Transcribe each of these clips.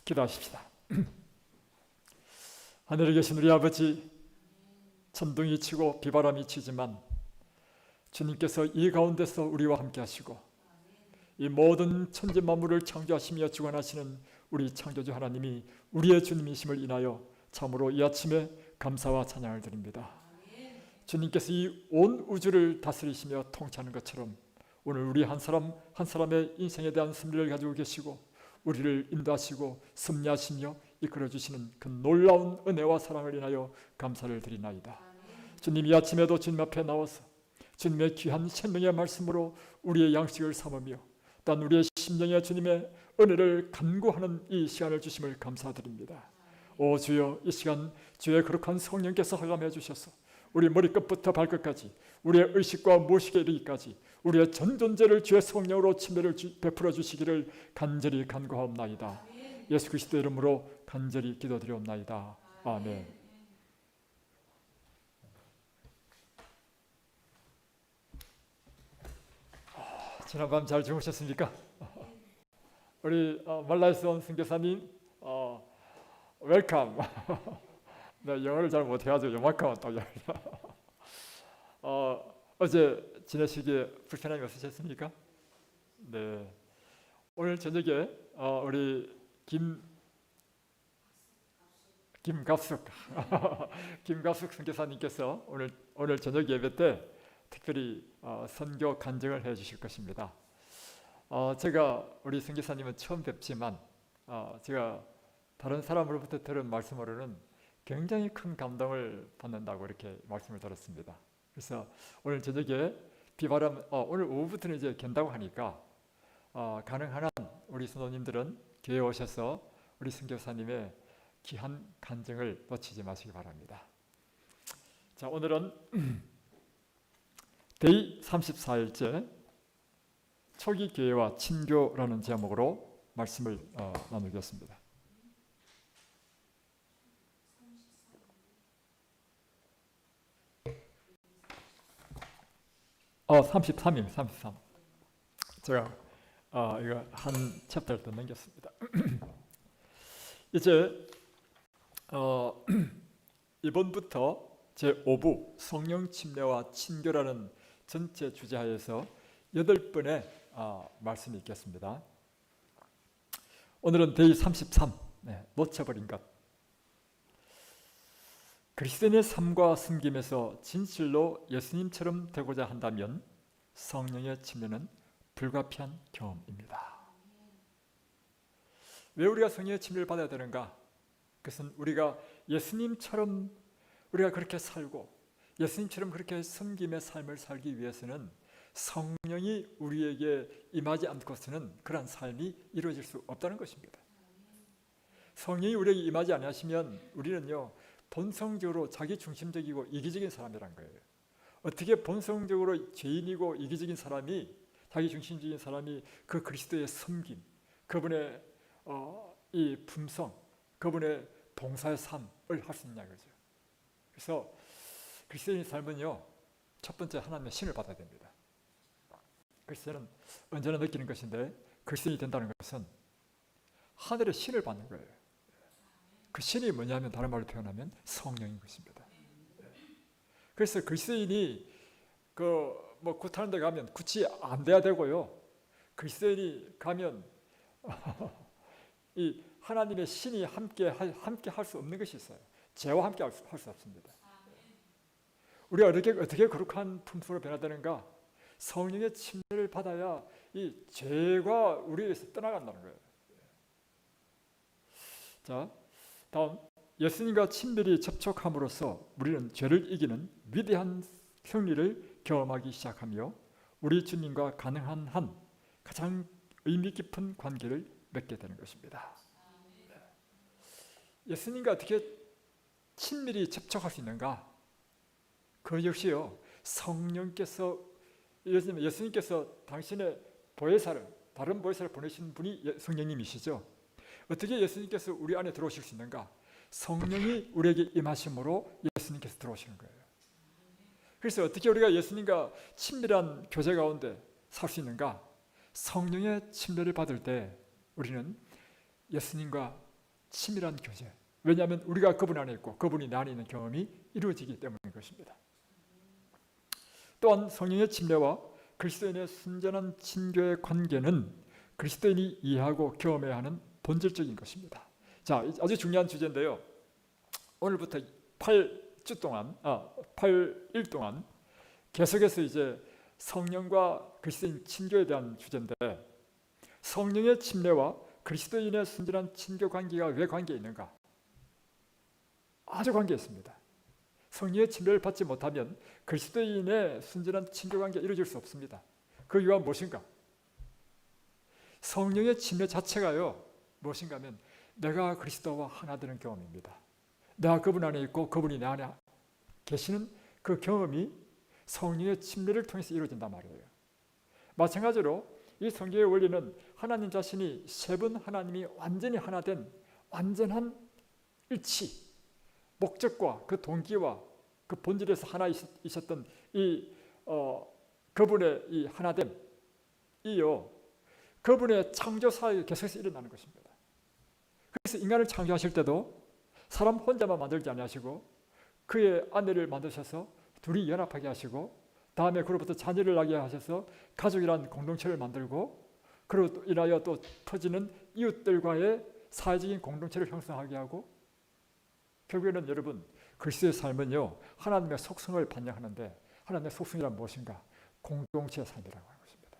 기도하십시다. 하늘에 계신 우리 아버지, 천둥이 치고 비바람이 치지만 주님께서 이 가운데서 우리와 함께 하시고 이 모든 천지 만물을 창조하시며 주관하시는 우리 창조주 하나님이 우리의 주님이심을 인하여 참으로 이 아침에 감사와 찬양을 드립니다. 주님께서 이 온 우주를 다스리시며 통치하는 것처럼 오늘 우리 한 사람 한 사람의 인생에 대한 섭리를 가지고 계시고 우리를 인도하시고 섭리하시며 이끌어주시는 그 놀라운 은혜와 사랑을 인하여 감사를 드리나이다. 주님, 이 아침에도 주님 앞에 나와서 주님의 귀한 생명의 말씀으로 우리의 양식을 삼으며 또한 우리의 심령에 주님의 은혜를 간구하는 이 시간을 주심을 감사드립니다. 오 주여, 이 시간 주의 거룩한 성령께서 허감해 주셔서 우리 머리끝부터 발끝까지 우리의 의식과 무의식에 이르기까지 우리의 전 존재를 주의 성령으로 침례를 베풀어 주시기를 간절히 간구하옵나이다. 예수 그리스도의 이름으로 간절히 기도드리옵나이다. 아멘. 지난밤 잘 주무셨습니까? 우리 말라에서 온 선교사님 웰컴. 네, 영어를 잘 못해가지고 요만큼은 또 어제 지내시기에 불편함이 없으셨습니까? 네. 오늘 저녁에 우리 김갑숙 김갑숙 선교사님께서 오늘 저녁 예배 때 특별히 선교 간증을 해주실 것입니다. 제가 우리 선교사님은 처음 뵙지만 제가 다른 사람으로부터 들은 말씀으로는 굉장히 큰 감동을 받는다고 이렇게 말씀을 들었습니다. 그래서 오늘 저녁에 비바람 오늘 오후부터는 이제 견다고 하니까 가능한 한 우리 선호님들은 교회에 오셔서 우리 선교사님의 귀한 간증을 놓치지 마시기 바랍니다. 자, 오늘은 데이 34일째 초기 교회와 친교라는 제목으로 말씀을 나누겠습니다. 33입니다. 33. 제가 이거 한 챕터를 더 넘겼습니다. 이제 이번부터 제5부 성령 침례와 친교라는 전체 주제하에서 8번의 말씀이 있겠습니다. 오늘은 데이 33, 놓쳐버린 것. 그리스도인의 삶과 섬김에서 진실로 예수님처럼 되고자 한다면 성령의 침례는 불가피한 경험입니다. 왜 우리가 성령의 침례를 받아야 되는가? 그것은 우리가 예수님처럼 우리가 그렇게 살고 예수님처럼 그렇게 섬김의 삶을 살기 위해서는 성령이 우리에게 임하지 않고서는 그런 삶이 이루어질 수 없다는 것입니다. 성령이 우리에게 임하지 않으시면 우리는요 본성적으로 자기중심적이고 이기적인 사람이란 거예요. 어떻게 본성적으로 죄인이고 이기적인 사람이 자기중심적인 사람이 그 그리스도의 섬김, 그분의 이 품성, 그분의 봉사의 삶을 할 수 있냐 그죠. 그래서 그리스도인의 삶은요 첫 번째 하나님의 신을 받아야 됩니다. 그리스도는 언제나 느끼는 것인데 그리스도인이 된다는 것은 하늘의 신을 받는 거예요. 그 신이 뭐냐면 다른 말로 표현하면 성령인 것입니다. 그래서 그리스도인이 굿하는 데 가면 굿이 안 돼야 되고요. 그리스도인이 가면 이 하나님의 신이 함께 할 수 없는 것이 있어요. 죄와 함께 할 수 없습니다. 우리가 어떻게 거룩한 품성으로 변화되는가? 성령의 침례를 받아야 이 죄가 우리에게서 떠나간다는 거예요. 자, 다음, 예수님과 친밀히 접촉함으로써 우리는 죄를 이기는 위대한 승리를 경험하기 시작하며 우리 주님과 가능한 한 가장 의미 깊은 관계를 맺게 되는 것입니다. 예수님과 어떻게 친밀히 접촉할 수 있는가? 그 역시요 예수님께서 당신의 다른 보혜사를 보내신 분이 성령님이시죠. 어떻게 예수님께서 우리 안에 들어오실 수 있는가? 성령이 우리에게 임하심으로 예수님께서 들어오시는 거예요. 그래서 어떻게 우리가 예수님과 친밀한 교제 가운데 살 수 있는가? 성령의 침례를 받을 때 우리는 예수님과 치밀한 교제. 왜냐하면 우리가 그분 안에 있고 그분이 내 안에 있는 경험이 이루어지기 때문인 것입니다. 또한 성령의 침례와 그리스도인의 순전한 친교의 관계는 그리스도인이 이해하고 경험해야 하는 본질적인 것입니다. 자, 아주 중요한 주제인데요. 오늘부터 8일 동안 계속해서 이제 성령과 그리스도인 친교에 대한 주제인데, 성령의 침례와 그리스도인의 순전한 친교 관계가 왜 관계에 있는가? 아주 관계 있습니다. 성령의 침례를 받지 못하면 그리스도인의 순전한 친교 관계가 이루어질 수 없습니다. 그 이유가 무엇인가? 성령의 침례 자체가요, 무엇인가 하면 내가 그리스도와 하나 되는 경험입니다. 내가 그분 안에 있고 그분이 내 안에 계시는 그 경험이 성령의 침례를 통해서 이루어진단 말이에요. 마찬가지로 이 성경의 원리는 하나님 자신이 세 분 하나님이 완전히 하나 된 완전한 일치, 목적과 그 동기와 그 본질에서 하나 있었던 그분의 이 하나됨이요, 그분의 창조 사역이 계속해서 일어나는 것입니다. 그래서 인간을 창조하실 때도 사람 혼자만 만들지 아니하시고 그의 아내를 만드셔서 둘이 연합하게 하시고, 다음에 그로부터 자녀를 낳게 하셔서 가족이란 공동체를 만들고, 그로 인하여 또 터지는 이웃들과의 사회적인 공동체를 형성하게 하고, 결국에는 여러분, 그리스도의 삶은요, 하나님의 속성을 반영하는데, 하나님의 속성이란 무엇인가? 공동체의 삶이라고 하는 것입니다.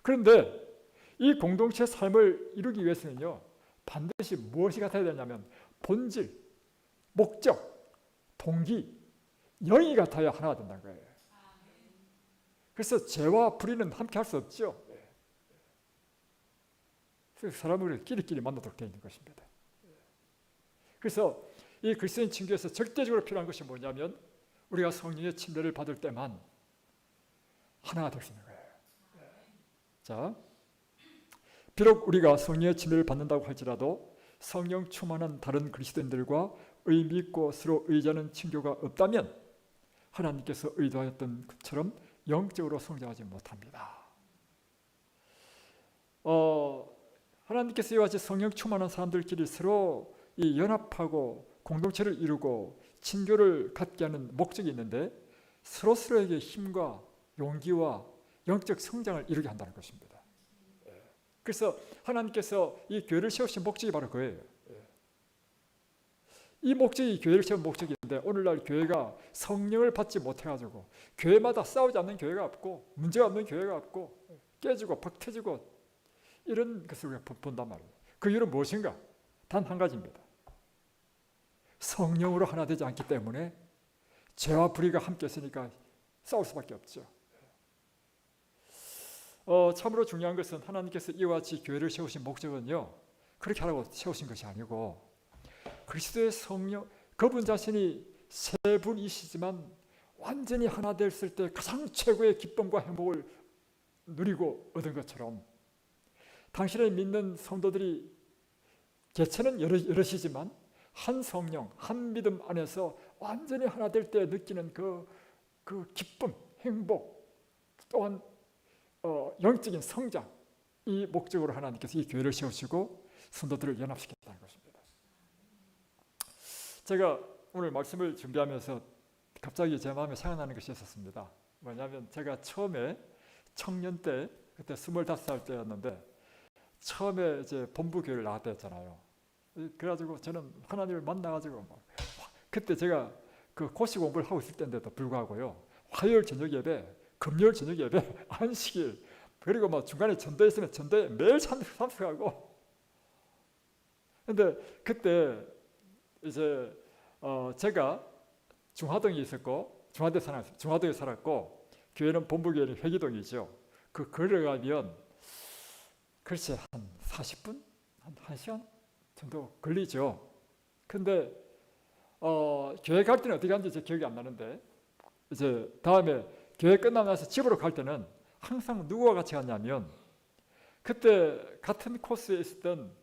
그런데 이 공동체의 삶을 이루기 위해서는요, 반드시 무엇이 같아야 되냐면 본질, 목적, 동기, 영이 같아야 하나가 된다는 거예요. 그래서 죄와 불의는 함께 할 수 없죠. 그래서 사람을 끼리끼리 만나도록 되어 있는 것입니다. 그래서 이 그리스도인 친교에서 절대적으로 필요한 것이 뭐냐면 우리가 성령의 침례를 받을 때만 하나가 될 수 있는 거예요. 자, 비록 우리가 성령의 침례를 받는다고 할지라도 성령 충만한 다른 그리스도인들과 의미 있고 서로 의지하는 친교가 없다면 하나님께서 의도하였던 것처럼 영적으로 성장하지 못합니다. 하나님께서 이와 같이 성령 충만한 사람들끼리 서로 연합하고 공동체를 이루고 친교를 갖게 하는 목적이 있는데, 서로서로에게 힘과 용기와 영적 성장을 이루게 한다는 것입니다. 그래서 하나님께서 이 교회를 세우신 목적이 바로 그거예요. 이 목적이 교회를 세운 목적인데, 오늘날 교회가 성령을 받지 못해가지고 교회마다 싸우지 않는 교회가 없고 문제가 없는 교회가 없고 깨지고 박 터지고 이런 것을 우리가 본단 말이에요. 그 이유는 무엇인가? 단 한 가지입니다. 성령으로 하나 되지 않기 때문에 죄와 불의가 함께 있으니까 싸울 수밖에 없죠. 참으로 중요한 것은 하나님께서 이와 같이 교회를 세우신 목적은요, 그렇게 하라고 세우신 것이 아니고, 그리스도의 성령, 그분 자신이 세 분이시지만 완전히 하나 됐을 때 가장 최고의 기쁨과 행복을 누리고 얻은 것처럼, 당신의 믿는 성도들이 개체는 여럿이지만 한 성령, 한 믿음 안에서 완전히 하나 될 때 느끼는 그 기쁨, 행복, 또한 영적인 성장, 이 목적으로 하나님께서 이 교회를 세우시고 성도들을 연합시켰다는 것입니다. 제가 오늘 말씀을 준비하면서 갑자기 제 마음에 생각나는 것이 있었습니다. 뭐냐면 제가 처음에 청년 때, 그때 25살 때였는데 처음에 이제 본부교회를 나갔다 했잖아요. 그래가지고 저는 하나님을 만나가지고 그때 제가 그 고시 공부를 하고 있을 때인데도 불구하고요, 화요일 저녁 예배, 금요일 저녁 예배, 안식일, 그리고 뭐 중간에 전도회 있으면 전도회 매일 참석하고. 근데 그때 이제 제가 중화동에 있었고 중화동에 살았고, 교회는 본부교회는 회기동이죠. 그 걸어가면 글쎄 한 40분? 한 1시간 정도 걸리죠. 근데 교회 갈 때는 어떻게 하는지 제 기억이 안 나는데, 이제 다음에 교회 끝나고 나서 집으로 갈 때는 항상 누구와 같이 갔냐면, 그때 같은 코스에 있었던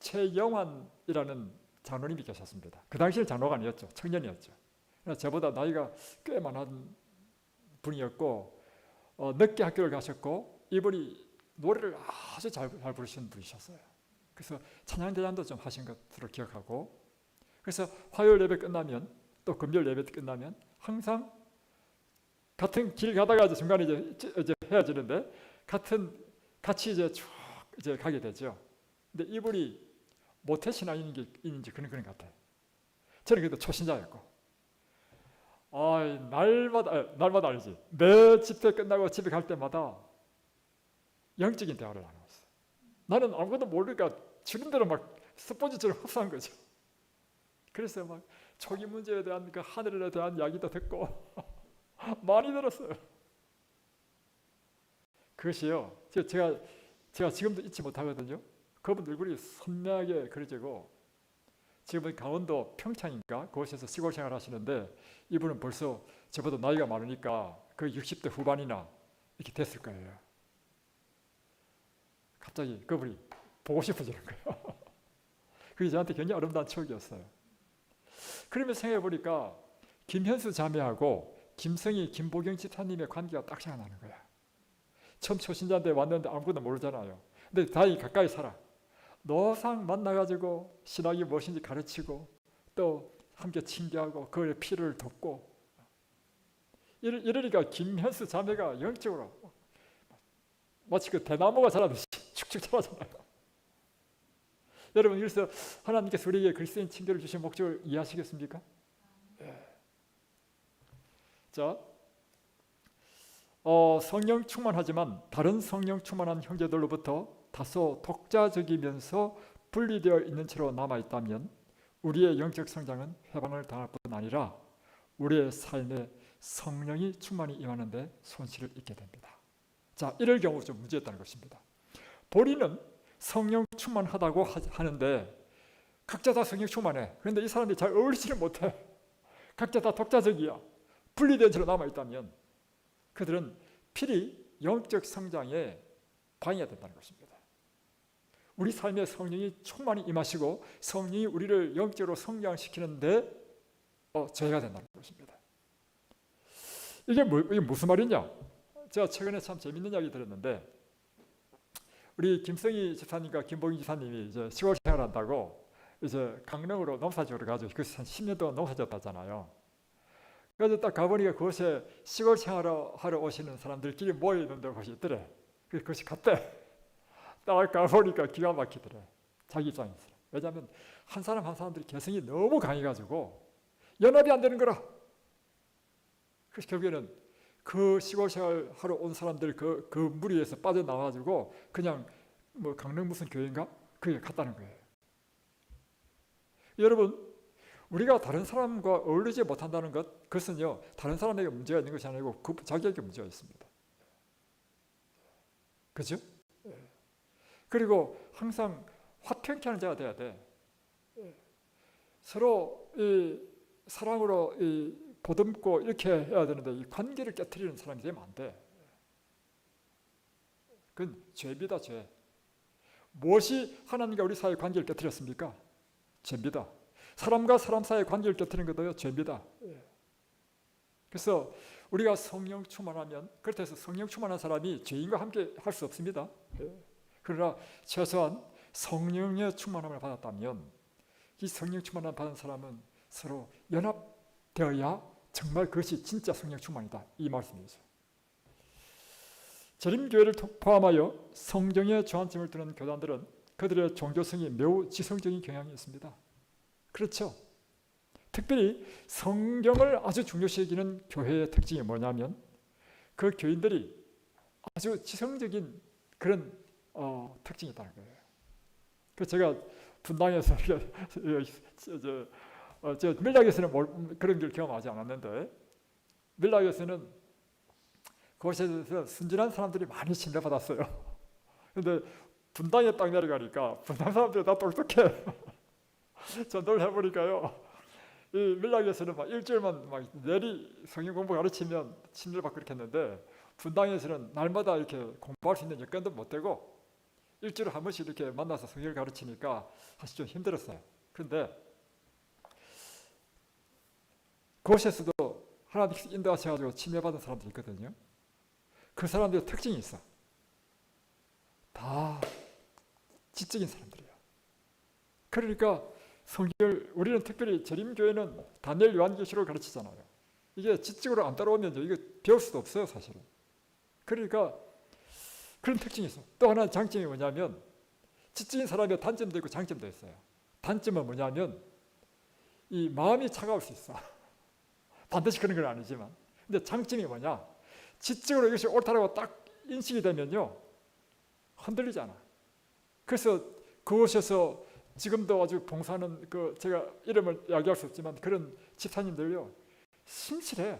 최영환이라는 장로님이 계셨습니다. 그 당시에 장로가 아니었죠. 청년이었죠. 저보다 나이가 꽤 많은 분이었고, 늦게 학교를 가셨고, 이분이 노래를 아주 잘 부르시는 분이셨어요. 그래서 찬양 대잔도 좀 하신 것으로 기억하고, 그래서 화요일 예배 끝나면 또 금요일 예배 끝나면 항상 같은 길 가다가 이제 중간에 이제 헤어지는데 같이 이제 쭉 이제 가게 되죠. 근데 이분이 모태 신앙인인지 그런 것 같아요. 저는 그래도 초신자였고, 날마다 아니지. 매 집회 끝나고 집에 갈 때마다 영적인 대화를 나눴어요. 나는 아무것도 모르니까 주님들은 막 스폰지처럼 흡수한 거죠. 그래서 막 초기 문제에 대한 그 하늘에 대한 이야기도 듣고 많이 들었어요. 그것이요, 제가 지금도 잊지 못하거든요. 그분 얼굴이 선명하게 그려지고, 지금은 강원도 평창인가 그곳에서 시골 생활 하시는데, 이분은 벌써 저보다 나이가 많으니까 그 60대 후반이나 이렇게 됐을 거예요. 갑자기 그분이 보고 싶어지는 거예요. 그게 저한테 굉장히 아름다운 추억이었어요. 그러면서 생각해 보니까 김현수 자매하고 김성희, 김보경 집사님의 관계가 딱 생각나는 거야. 처음 초신자인데 왔는데 아무것도 모르잖아요. 근데 다행히 가까이 살아. 노상 만나가지고 신학이 무엇인지 가르치고, 또 함께 친교하고 그의 피를 돕고, 이러니까 김현수 자매가 영적으로 마치 그 대나무가 자라듯이 축축 자라잖아요. 여러분, 그래서 하나님께서 우리에게 그리스도인 친교를 주신 목적을 이해하시겠습니까? 네. 자, 성령 충만하지만 다른 성령 충만한 형제들로부터 다소 독자적이면서 분리되어 있는 채로 남아있다면 우리의 영적 성장은 회방을 당할 뿐 아니라 우리의 삶에 성령이 충만히 임하는 데 손실을 입게 됩니다. 자, 이럴 경우 좀 문제였다는 것입니다. 본인은 성령 충만하다고 하는데 각자 다 성령 충만해. 그런데 이 사람들이 잘 어울리지를 못해. 각자 다 독자적이야. 분리된 채로 남아있다면 그들은 필히 영적 성장에 방해가 된다는 것입니다. 우리 삶에 성령이 충만히 임하시고 성령이 우리를 영적으로 성장시키는데 저해가 된다는 것입니다. 이게 무슨 말이냐? 제가 최근에 참 재밌는 이야기 들었는데, 우리 김성희 집사님과 김보경 집사님이 이제 시골 생활한다고 이제 강릉으로 농사지으러 가지고 그래서 한 10년 동안 농사지었다잖아요. 그래서 딱 가보니까 그곳에 시골 생활하러 오시는 사람들끼리 모여 있는 데가 있더래. 그래서 그것이 갔대. 딱 가보니까 기가 막히더래. 자기 입장에서. 왜냐하면 한 사람 한 사람들이 개성이 너무 강해가지고 연합이 안 되는 거라. 그래서 결국에는 그 시골 생활하러 온 사람들 그 무리에서 빠져나와가지고 그냥 뭐 강릉 무슨 교회인가? 그게 갔다는 거예요. 여러분, 우리가 다른 사람과 어울리지 못한다는 것, 그것은요 다른 사람에게 문제가 있는 것이 아니고 자기에게 문제가 있습니다. 그렇죠? 그리고 항상 화평케 하는 자가 돼야 돼. 서로 이 사랑으로 보듬고 이렇게 해야 되는데 이 관계를 깨트리는 사람이 되면 안 돼. 그건 죄입니다, 죄. 무엇이 하나님과 우리 사이의 관계를 깨트렸습니까? 죄입니다. 사람과 사람 사이의 관계를 깨트리는 것도요, 죄입니다. 그래서 우리가 성령 충만하면, 그렇다 해서 성령 충만한 사람이 죄인과 함께 할 수 없습니다. 그러나 최소한 성령의 충만함을 받았다면 이 성령 충만함을 받은 사람은 서로 연합되어야 정말 그것이 진짜 성령 충만이다, 이 말씀이죠. 재림교회를 포함하여 성경의 저한점을 두는 교단들은 그들의 종교성이 매우 지성적인 경향이 있습니다. 그렇죠? 특별히 성경을 아주 중요시 여기는 교회의 특징이 뭐냐면 그 교인들이 아주 지성적인 그런 특징이 있다는 거예요. 그래서 제가 분당에서 밀락에서는 그런 걸 경험하지 않았는데, 밀락에서는 그곳에서 순진한 사람들이 많이 침례받았어요. 그런데 분당에 딱 내려가니까 분당 사람들이 다 똑똑해. 전도를 해보니까요, 이 밀락에서는 막 일주일만 막 내리 성경 공부 가르치면 침례를 받고 그렇게 했는데, 분당에서는 날마다 이렇게 공부할 수 있는 여건도 못 되고 일주일에 한 번씩 이렇게 만나서 성경을 가르치니까 사실 좀 힘들었어요. 그런데 그곳에서도 하나님께서 인도하셔가지고 침례받은 사람들이 있거든요. 그 사람들의 특징이 있어. 다 지적인 사람들이에요. 그러니까 성경을 우리는 특별히 재림교회는 다니엘 요한계시록을 가르치잖아요. 이게 지적으로 안 따라오면 이거 배울 수도 없어요, 사실은. 그러니까 그런 특징이 있어. 또 하나 장점이 뭐냐면 지적인 사람의 단점도 있고 장점도 있어요. 단점은 뭐냐면 이 마음이 차가울 수 있어. 반드시 그런 건 아니지만. 근데 장점이 뭐냐? 지적으로 이것이 옳다라고 딱 인식이 되면요, 흔들리잖아. 그래서 그곳에서 지금도 아주 봉사하는 제가 이름을 이야기할 수 없지만 그런 집사님들요, 신실해,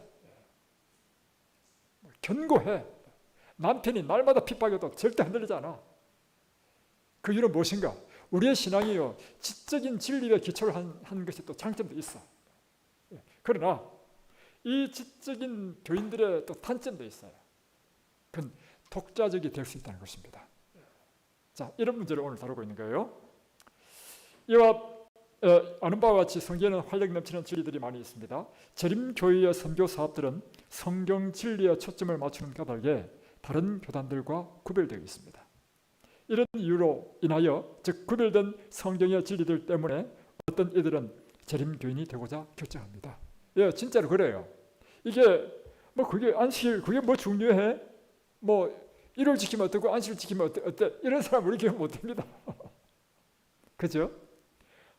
견고해. 남편이 날마다 핍박해도 절대 흔들리지 않아. 그 이유는 무엇인가? 우리의 신앙이요, 지적인 진리에 기초를 한 것이 또 장점도 있어. 그러나 이 지적인 교인들의 또 단점도 있어요. 그건 독자적이 될 수 있다는 것입니다. 자, 이런 문제를 오늘 다루고 있는 거예요. 이와 아는 바와 같이 성경에는 활력 넘치는 진리들이 많이 있습니다. 재림교회의 선교 사업들은 성경 진리에 초점을 맞추는 까닭에 다른 교단들과 구별되어 있습니다. 이런 이유로 인하여 즉 구별된 성경의 진리들 때문에 어떤 이들은 재림교인이 되고자 결정합니다. 예, 진짜로 그래요. 이게 뭐 그게 안식 그게 뭐 중요해? 뭐 일을 지키면 어떻고 안식을 지키면 어때? 이런 사람 우리 교회 못 됩니다. 그죠?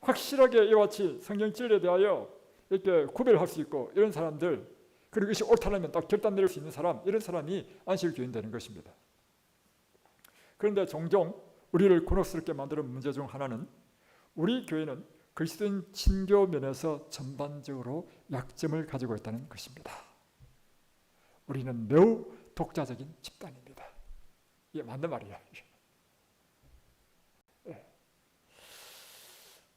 확실하게 이와 같이 성경 진리에 대하여 이렇게 구별할 수 있고 이런 사람들, 그리고 이것이 옳다면 딱 결단 내릴 수 있는 사람, 이런 사람이 안식일 교인 되는 것입니다. 그런데 종종 우리를 곤혹스럽게 만드는 문제 중 하나는 우리 교회는 그리스도인 친교 면에서 전반적으로 약점을 가지고 있다는 것입니다. 우리는 매우 독자적인 집단입니다. 이게 맞는 말이야.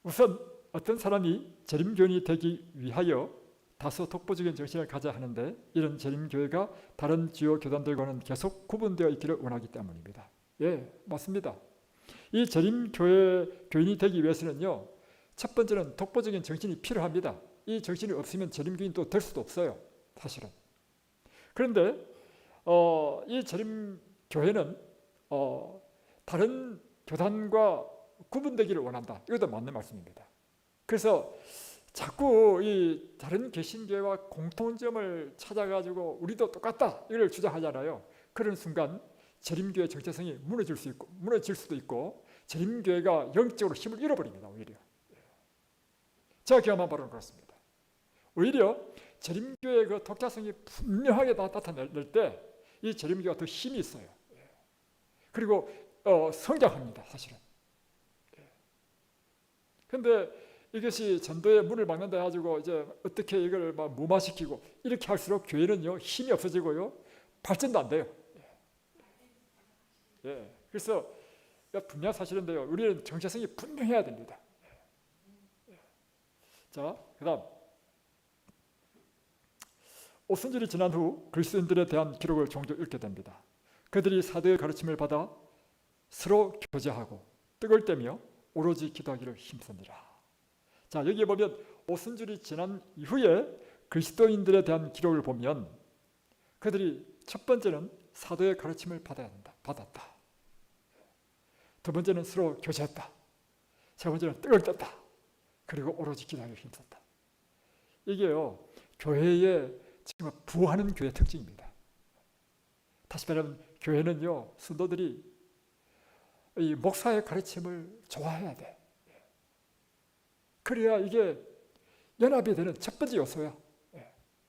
우선 어떤 사람이 재림교인이 되기 위하여 다소 독보적인 정신을 가져야 하는데 이런 재림교회가 다른 주요 교단들과는 계속 구분되어 있기를 원하기 때문입니다. 예, 맞습니다. 이 재림교회 교인이 되기 위해서는요, 첫 번째는 독보적인 정신이 필요합니다. 이 정신이 없으면 재림교인 또 될 수도 없어요, 사실은. 그런데 이 재림교회는 다른 교단과 구분되기를 원한다. 이것도 맞는 말씀입니다. 그래서 자꾸 이 다른 개신교회와 공통점을 찾아가지고 우리도 똑같다 이걸 주장하잖아요. 그런 순간 재림교회 정체성이 무너질 수도 있고 재림교회가 영적으로 힘을 잃어버립니다. 오히려 제가 경험한 바로는 그렇습니다. 오히려 재림교회의 그 독자성이 분명하게 나타낼 때 이 재림교회가 더 힘이 있어요. 그리고 성장합니다, 사실은. 그런데 이것이 전도의 문을 막는다 해가지고 이제 어떻게 이걸 막 무마시키고 이렇게 할수록 교회는요, 힘이 없어지고요, 발전도 안 돼요. 예. 그래서 분명 사실인데요, 우리는 정체성이 분명해야 됩니다. 자, 그다음 오순절이 지난 후 그리스도인들에 대한 기록을 종종 읽게 됩니다. 그들이 사도의 가르침을 받아 서로 교제하고 떡을 떼며 오로지 기도하기를 힘쓰니라. 자, 여기에 보면 오순절이 지난 이후에 그리스도인들에 대한 기록을 보면 그들이 첫 번째는 사도의 가르침을 받았다. 두 번째는 서로 교제했다. 세 번째는 떡을 뗐다. 그리고 오로지 기도하기를 힘썼다. 이게요, 교회의 지금 부하는 교회 특징입니다. 다시 말하면 교회는요, 성도들이 이 목사의 가르침을 좋아해야 돼. 그래야 이게 연합이 되는 첫 번째 요소야.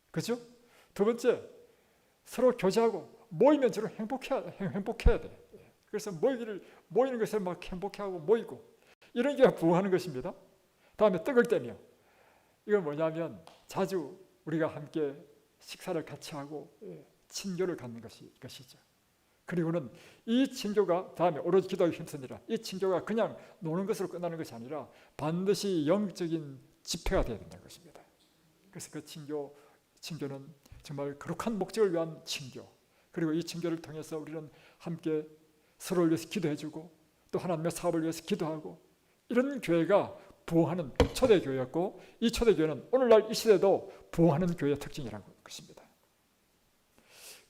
그렇죠? 두 번째, 서로 교제하고 모이면 저를 행복해야 돼. 그래서 모이는 것에 막 행복해하고 모이고 이런 게 부하는 것입니다. 다음에 떡을 떼며, 이건 뭐냐면 자주 우리가 함께 식사를 같이 하고 친교를 갖는 것이죠. 그리고는 이 친교가 다음에 오로지 기도하기 힘쓰니라. 이 친교가 그냥 노는 것으로 끝나는 것이 아니라 반드시 영적인 집회가 되어야 된다는 것입니다. 그래서 그 친교는 정말 거룩한 목적을 위한 친교. 그리고 이 친교를 통해서 우리는 함께 서로를 위해서 기도해주고 또 하나님의 사업을 위해서 기도하고, 이런 교회가 부흥하는 초대교회였고, 이 초대교회는 오늘날 이 시대도 부흥하는 교회의 특징이라는 것입니다.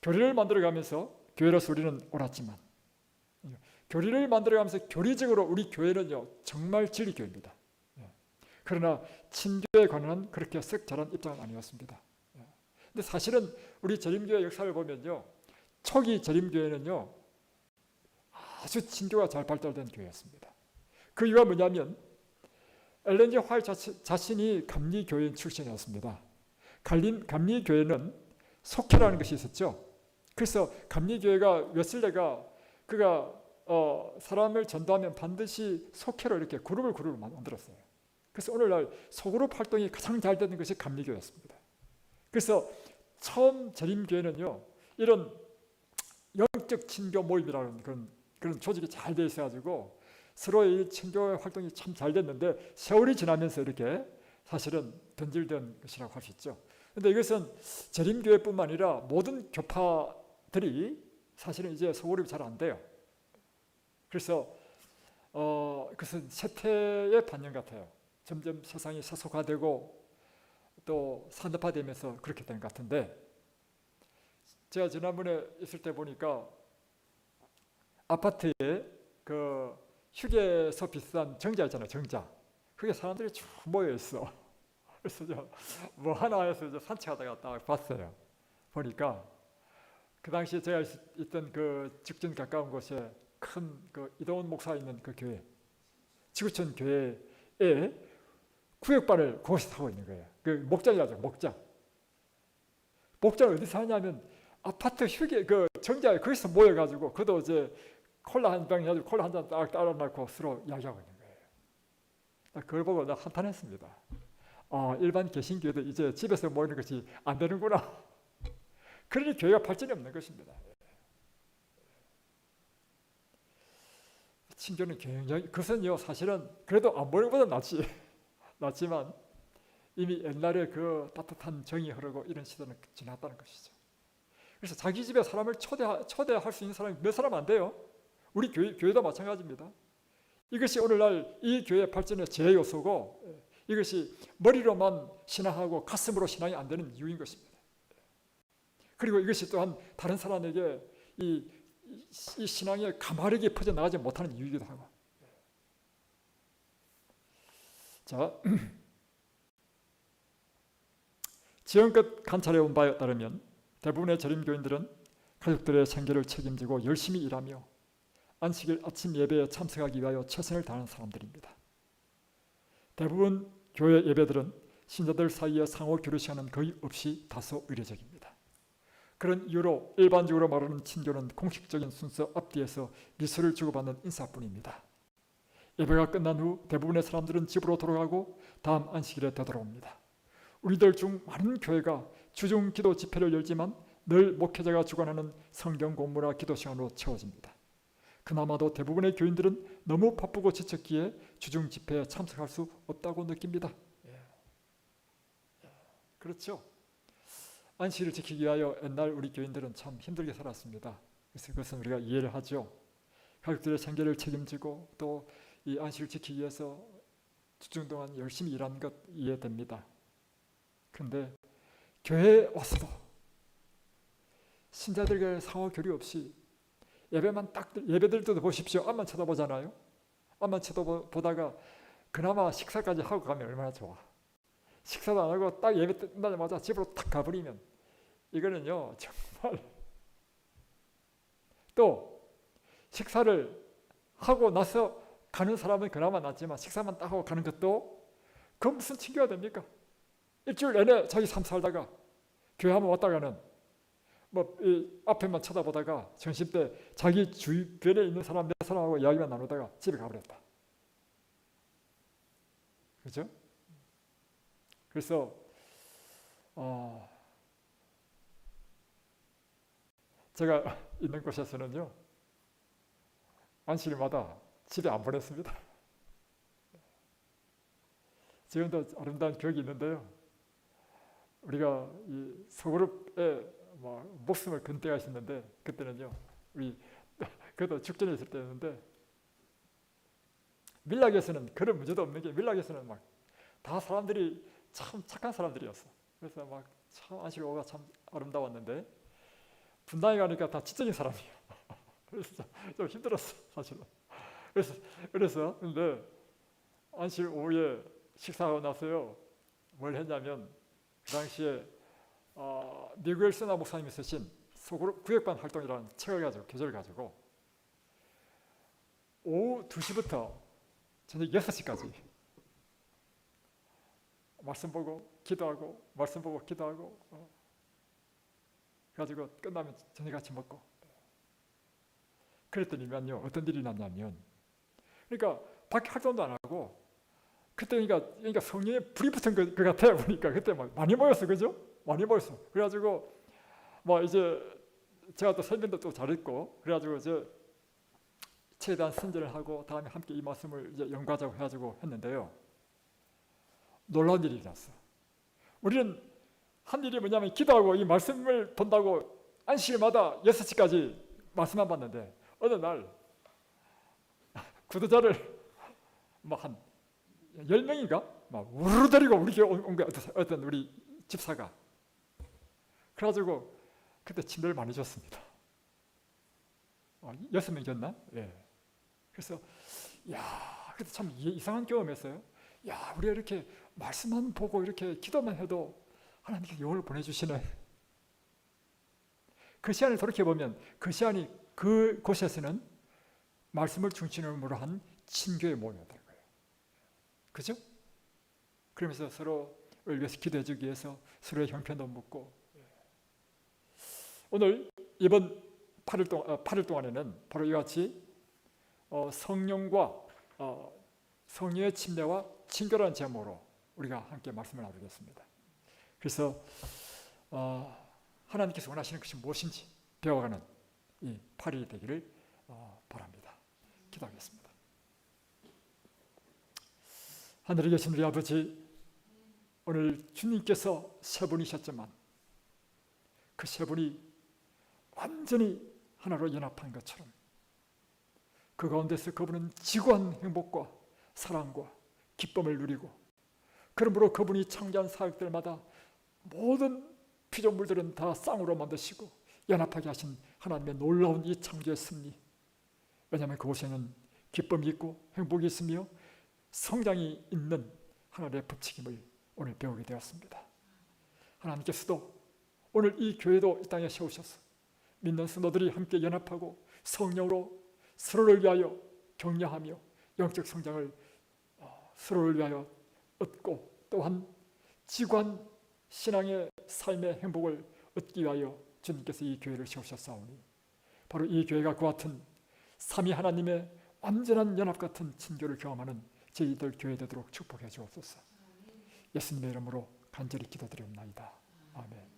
교리를 만들어가면서 교회로서 우리는 옳았지만, 교리를 만들어가면서 교리적으로 우리 교회는요, 정말 진리교회입니다. 그러나 친교에 관한 그렇게 썩 잘한 입장은 아니었습니다. 근데 사실은 우리 재림교회 역사를 보면요, 초기 재림교회는요 아주 친교가 잘 발달된 교회였습니다. 그 이유가 뭐냐면 엘렌 G 화이트 자신이 감리교인 출신이었습니다. 감리교회는 속회라는 것이 있었죠. 그래서 감리교회가 웨슬레가 그가 사람을 전도하면 반드시 속회로 이렇게 그룹을 만들었어요. 그래서 오늘날 소그룹 활동이 가장 잘 되는 것이 감리교회였습니다. 그래서 처음 재림교회는요 이런 영적 친교 모임이라는 그런 조직이 잘 돼 있어가지고 서로의 친교 활동이 참 잘 됐는데 세월이 지나면서 이렇게 사실은 변질된 것이라고 할 수 있죠. 그런데 이것은 재림교회뿐만 아니라 모든 교파들이 사실은 이제 소그룹이 잘 안 돼요. 그래서 그것은 세태의 반영 같아요. 점점 세상이 세속화되고 또 산업화되면서 그렇게 된 것 같은데, 제가 지난번에 있을 때 보니까 아파트에 그 휴게소 비싼 정자 있잖아요. 정자. 그게 사람들이 쭉 모여 있어. 그래서 뭐 하나 해서 산책하다가 딱 봤어요. 보니까 그 당시에 제가 있던 그 직전 가까운 곳에 큰 그 이동훈 목사 있는 그 교회, 지구촌 교회에 구역반을 그곳에 타고 있는 거예요. 그 목장이라죠, 목장. 목장을 어디서 하냐면 아파트 휴게 그 정자에 거기서 모여가지고 그도 이제 콜라 한 병 해가지고 콜라 한 잔 딱 따라 놓고 서로 이야기하고 있는 거예요. 그걸 보고 나 한탄했습니다. 일반 개신교회도 이제 집에서 모이는 것이 안 되는구나. 그러니 교회가 발전이 없는 것입니다. 친교는 굉장히, 그것은요 사실은 그래도 안 모이는 것보다 낫지만 이미 옛날에 그 따뜻한 정이 흐르고 이런 시대는 지났다는 것이죠. 그래서 자기 집에 사람을 초대할 수 있는 사람이 몇 사람 안 돼요. 우리 교회도 마찬가지입니다. 이것이 오늘날 이 교회 발전의 제요소고, 이것이 머리로만 신앙하고 가슴으로 신앙이 안 되는 이유인 것입니다. 그리고 이것이 또한 다른 사람에게 이 신앙의 가마르게 퍼져나가지 못하는 이유이기도 하고. 자, 지금껏 관찰해 온 바에 따르면 대부분의 재림교인들은 가족들의 생계를 책임지고 열심히 일하며 안식일 아침 예배에 참석하기 위하여 최선을 다하는 사람들입니다. 대부분 교회 예배들은 신자들 사이에 상호 교류 시간은 거의 없이 다소 의례적입니다. 그런 이유로 일반적으로 말하는 친교는 공식적인 순서 앞뒤에서 미소를 주고받는 인사뿐입니다. 예배가 끝난 후 대부분의 사람들은 집으로 돌아가고 다음 안식일에 되돌아옵니다. 우리들 중 많은 교회가 주중 기도 집회를 열지만 늘 목회자가 주관하는 성경 공부나 기도 시간으로 채워집니다. 그나마도 대부분의 교인들은 너무 바쁘고 지쳤기에 주중 집회에 참석할 수 없다고 느낍니다. 그렇죠. 안식일을 지키기 위하여 옛날 우리 교인들은 참 힘들게 살았습니다. 그래서 그것은 우리가 이해를 하죠. 가족들의 생계를 책임지고 또 이 안식일을 지키기 위해서 주중 동안 열심히 일한 것 이해됩니다. 그런데 교회에 와서도 신자들과 상호 교류 없이 예배만 딱 예배들 때도 보십시오. 앞만 쳐다보잖아요. 앞만 쳐다보다가 그나마 식사까지 하고 가면 얼마나 좋아. 식사도 안 하고 딱 예배 끝나자마자 집으로 탁 가버리면 이거는요 정말. 또 식사를 하고 나서 가는 사람은 그나마 낫지만 식사만 딱 하고 가는 것도 그 무슨 친교가 됩니까? 일주일 내내 자기 삶 살다가 교회 한번 왔다가는 뭐 이 앞에만 쳐다보다가 점심때 자기 주변에 있는 사람 몇 사람하고 이야기만 나누다가 집에 가버렸다. 그렇죠? 그래서 제가 있는 곳에서는요 안식일마다 집에 안 보냈습니다. 지금도 아름다운 기억이 있는데요. 우리가 이 소그룹에 목숨을 건 때가 있었는데 그때는요 우리 그래도 축전에 있을 때였는데 밀락에서는 그런 문제도 없는 게 밀락에서는 막 다 사람들이 참 착한 사람들이었어. 그래서 막 참 안식일 오가 참 아름다웠는데 분당에 가니까 다 지적인 사람이에요. 그래서 좀 힘들었어 사실은. 그래서 근데 안식일 오후에 식사하고 나서요 뭘 했냐면 그 당시에 미국의 세나 목사님이 쓰신 소그룹 구역반 활동이라는 책을 가지고 교재를 가지고 오후 2시부터 저녁 6시까지 말씀 보고 기도하고 말씀 보고 기도하고 그래가지고 끝나면 저녁 같이 먹고 그랬더니만요 어떤 일이 났냐면 그러니까 밖에 활동도 안 하고 그때 그러니까 성령에 불이 붙은 것 같아요. 보니까 그때 막 많이 모였어, 그죠? 많이 모였어. 그래가지고 뭐 이제 제가 또 설명도 또 잘했고 그래가지고 이제 최대한 선전을 하고 다음에 함께 이 말씀을 이제 연구하자고 해가지고 했는데요. 놀라운 일이 일어났어. 우리는 한 일이 뭐냐면 기도하고 이 말씀을 본다고 안식일마다 6시까지 말씀만 봤는데 어느 날 구도자를 뭐 한 10명인가? 막 우르르 데리고 우리 교회 온 거야. 어떤 우리 집사가. 그래가지고 그때 침대를 많이 줬습니다. 6명 줬나? 예. 그래서 그때 참 이상한 경험했어요. 우리가 이렇게 말씀만 보고 이렇게 기도만 해도 하나님께 영혼을 보내주시네. 그 시간을 돌이켜보면 그 시간이 그곳에서는 말씀을 중심으로 한 친교의 모임이었던 거예요. 그죠? 그러면서 서로를 위해서 기도해주기 위해서 서로의 형편도 묻고 오늘 이번 8일 동안에는 바로 이와 같이 성령과 성령의 침례와 친교라는 제목으로 우리가 함께 말씀을 나누겠습니다. 그래서 하나님께서 원하시는 것이 무엇인지 배워가는 이 8일이 되기를 바랍니다. 기도하겠습니다. 하늘에 계신 우리 아버지, 오늘 주님께서 세 분이셨지만 그 세 분이 완전히 하나로 연합한 것처럼 그 가운데서 그분은 지구한 행복과 사랑과 기쁨을 누리고 그러므로 그분이 창조한 사역들마다 모든 피조물들은 다 쌍으로 만드시고 연합하게 하신 하나님의 놀라운 이 창조의 섭리, 왜냐하면 그곳에는 기쁨이 있고 행복이 있으며 성장이 있는 하나님의 법칙임을 오늘 배우게 되었습니다. 하나님께서도 오늘 이 교회도 이 땅에 세우셔서 믿는 성도들이 함께 연합하고 성령으로 서로를 위하여 격려하며 영적 성장을 서로를 위하여 얻고 또한 지구한 신앙의 삶의 행복을 얻기 위하여 주님께서 이 교회를 세우셨사오니 바로 이 교회가 그와 같은 삼위 하나님의 완전한 연합 같은 친교를 경험하는 저희들 교회 되도록 축복해 주옵소서. 예수님의 이름으로 간절히 기도드리옵나이다. 아멘.